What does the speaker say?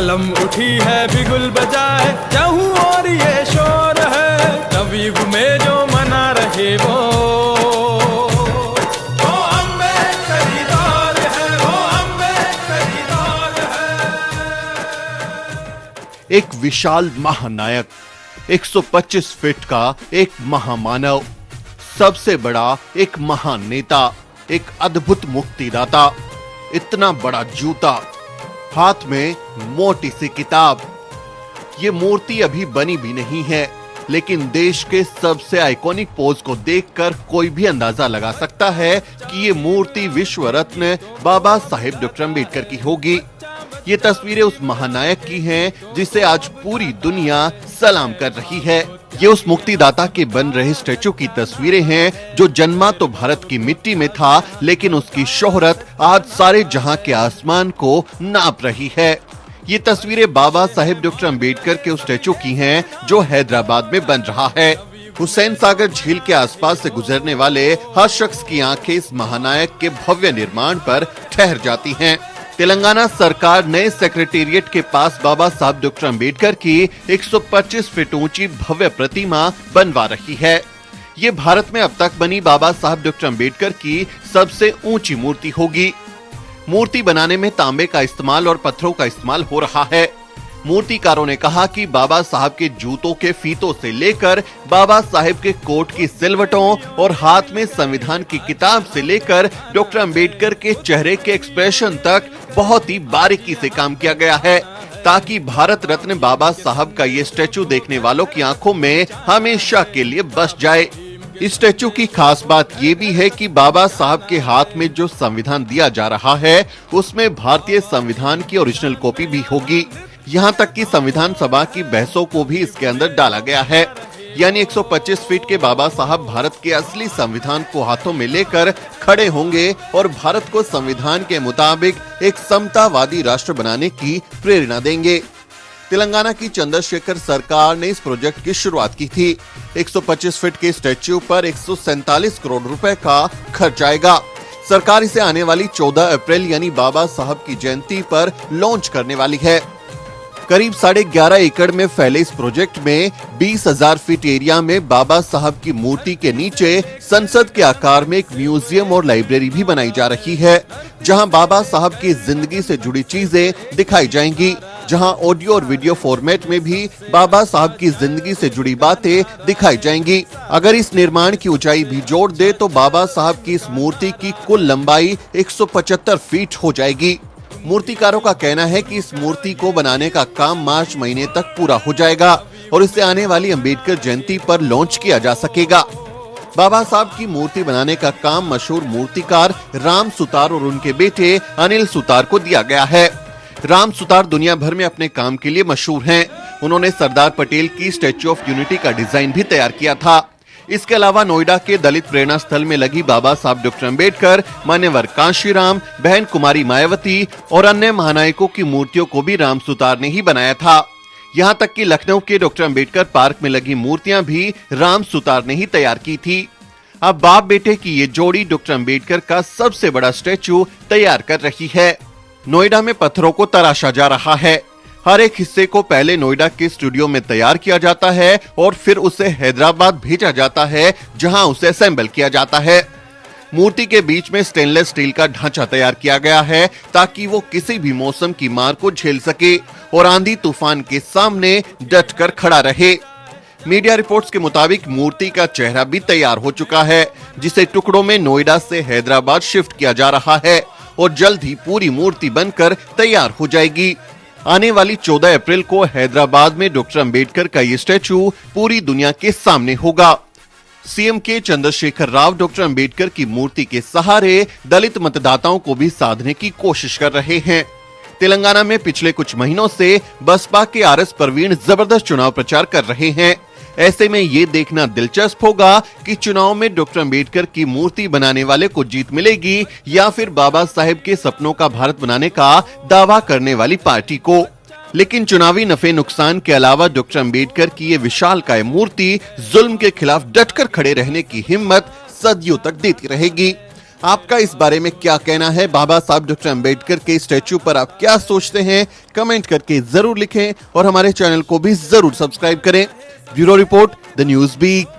कलम उठी है बिगुल बजाए, चाहूं और ये शोर है, नवीब में जो मना रहे वो अम्बेडकरी दौर है, वो अम्बेडकरी दौर है। एक विशाल महानायक, 125 फीट का एक महामानव, सबसे बड़ा एक महान नेता, एक अद्भुत मुक्तिदाता, इतना बड़ा जूता, हाथ में मोटी सी किताब। ये मूर्ति अभी बनी भी नहीं है, लेकिन देश के सबसे आइकॉनिक पोज को देखकर कोई भी अंदाजा लगा सकता है कि ये मूर्ति विश्व रत्न बाबा साहेब डॉक्टर अम्बेडकर की होगी। ये तस्वीरें उस महानायक की हैं जिसे आज पूरी दुनिया सलाम कर रही है। ये उस मुक्तिदाता के बन रहे स्टैचू की तस्वीरें हैं जो जन्मा तो भारत की मिट्टी में था, लेकिन उसकी शोहरत आज सारे जहां के आसमान को नाप रही है। ये तस्वीरें बाबा साहेब डॉक्टर अम्बेडकर के उस स्टैचू की हैं जो हैदराबाद में बन रहा है। हुसैन सागर झील के आसपास से गुजरने वाले हर शख्स की आंखें इस महानायक के भव्य निर्माण पर ठहर जाती हैं। तेलंगाना सरकार नए सेक्रेटेरिएट के पास बाबा साहब डॉक्टर अम्बेडकर की 125 फीट ऊंची भव्य प्रतिमा बनवा रही है। ये भारत में अब तक बनी बाबा साहब डॉक्टर अम्बेडकर की सबसे ऊंची मूर्ति होगी। मूर्ति बनाने में तांबे का इस्तेमाल और पत्थरों का इस्तेमाल हो रहा है। मूर्तिकारों ने कहा कि बाबा साहब के जूतों के फीतों से लेकर बाबा साहेब के कोट की सिलवटों और हाथ में संविधान की किताब से लेकर डॉक्टर अम्बेडकर के चेहरे के एक्सप्रेशन तक बहुत ही बारीकी से काम किया गया है, ताकि भारत रत्न बाबा साहब का ये स्टैचू देखने वालों की आंखों में हमेशा के लिए बस जाए। इस स्टैचू की खास बात ये भी है कि बाबा साहब के हाथ में जो संविधान दिया जा रहा है उसमें भारतीय संविधान की ओरिजिनल कॉपी भी होगी। यहाँ तक कि संविधान सभा की बहसों को भी इसके अंदर डाला गया है। यानी 125 फीट के बाबा साहब भारत के असली संविधान को हाथों में लेकर खड़े होंगे और भारत को संविधान के मुताबिक एक समतावादी राष्ट्र बनाने की प्रेरणा देंगे। तेलंगाना की चंद्रशेखर सरकार ने इस प्रोजेक्ट की शुरुआत की थी। 125 फीट के स्टैच्यू पर 147 करोड़ रुपए का खर्च आएगा। सरकार इसे आने वाली 14 अप्रैल यानी बाबा साहब की जयंती पर लॉन्च करने वाली है। करीब 11.5 एकड़ में फैले इस प्रोजेक्ट में 20,000 फीट एरिया में बाबा साहब की मूर्ति के नीचे संसद के आकार में एक म्यूजियम और लाइब्रेरी भी बनाई जा रही है, जहां बाबा साहब की जिंदगी से जुड़ी चीजें दिखाई जाएंगी, जहां ऑडियो और वीडियो फॉर्मेट में भी बाबा साहब की जिंदगी से जुड़ी बातें दिखाई जाएंगी। अगर इस निर्माण की ऊंचाई भी जोड़ दे तो बाबा साहब की इस मूर्ति की कुल लंबाई 175 फीट हो जाएगी। मूर्तिकारों का कहना है कि इस मूर्ति को बनाने का काम मार्च महीने तक पूरा हो जाएगा और इसे आने वाली अम्बेडकर जयंती पर लॉन्च किया जा सकेगा। बाबा साहब की मूर्ति बनाने का काम मशहूर मूर्तिकार राम सुतार और उनके बेटे अनिल सुतार को दिया गया है। राम सुतार दुनिया भर में अपने काम के लिए मशहूर हैं। उन्होंने सरदार पटेल की स्टैच्यू ऑफ यूनिटी का डिजाइन भी तैयार किया था। इसके अलावा नोएडा के दलित प्रेरणा स्थल में लगी बाबा साहब डॉक्टर अम्बेडकर, मान्यवर कांशीराम, बहन कुमारी मायावती और अन्य महानायकों की मूर्तियों को भी राम सुतार ने ही बनाया था। यहाँ तक कि लखनऊ के डॉक्टर अम्बेडकर पार्क में लगी मूर्तियां भी राम सुतार ने ही तैयार की थी। अब बाप बेटे की ये जोड़ी डॉक्टर अम्बेडकर का सबसे बड़ा स्टैचू तैयार कर रही है। नोएडा में पत्थरों को तराशा जा रहा है। हर एक हिस्से को पहले नोएडा के स्टूडियो में तैयार किया जाता है और फिर उसे हैदराबाद भेजा जाता है, जहां उसे असेंबल किया जाता है। मूर्ति के बीच में स्टेनलेस स्टील का ढांचा तैयार किया गया है ताकि वो किसी भी मौसम की मार को झेल सके और आंधी तूफान के सामने डट कर खड़ा रहे। मीडिया रिपोर्ट्स के मुताबिक मूर्ति का चेहरा भी तैयार हो चुका है, जिसे टुकड़ों में नोएडा से हैदराबाद शिफ्ट किया जा रहा है और जल्द ही पूरी मूर्ति बनकर तैयार हो जाएगी। आने वाली 14 अप्रैल को हैदराबाद में डॉक्टर अम्बेडकर का ये स्टैचू पूरी दुनिया के सामने होगा। सीएम के चंद्रशेखर राव डॉक्टर अम्बेडकर की मूर्ति के सहारे दलित मतदाताओं को भी साधने की कोशिश कर रहे हैं। तेलंगाना में पिछले कुछ महीनों से बसपा के आरएस प्रवीण जबरदस्त चुनाव प्रचार कर रहे हैं। ऐसे में ये देखना दिलचस्प होगा कि चुनाव में डॉक्टर अम्बेडकर की मूर्ति बनाने वाले को जीत मिलेगी या फिर बाबा साहेब के सपनों का भारत बनाने का दावा करने वाली पार्टी को। लेकिन चुनावी नफे नुकसान के अलावा डॉक्टर अम्बेडकर की ये विशालकाय मूर्ति जुल्म के खिलाफ डटकर खड़े रहने की हिम्मत सदियों तक देती रहेगी। आपका इस बारे में क्या कहना है? बाबा साहब डॉक्टर अंबेडकर के स्टैच्यू पर आप क्या सोचते हैं? कमेंट करके जरूर लिखें और हमारे चैनल को भी जरूर सब्सक्राइब करें। Bureau report, the news beat.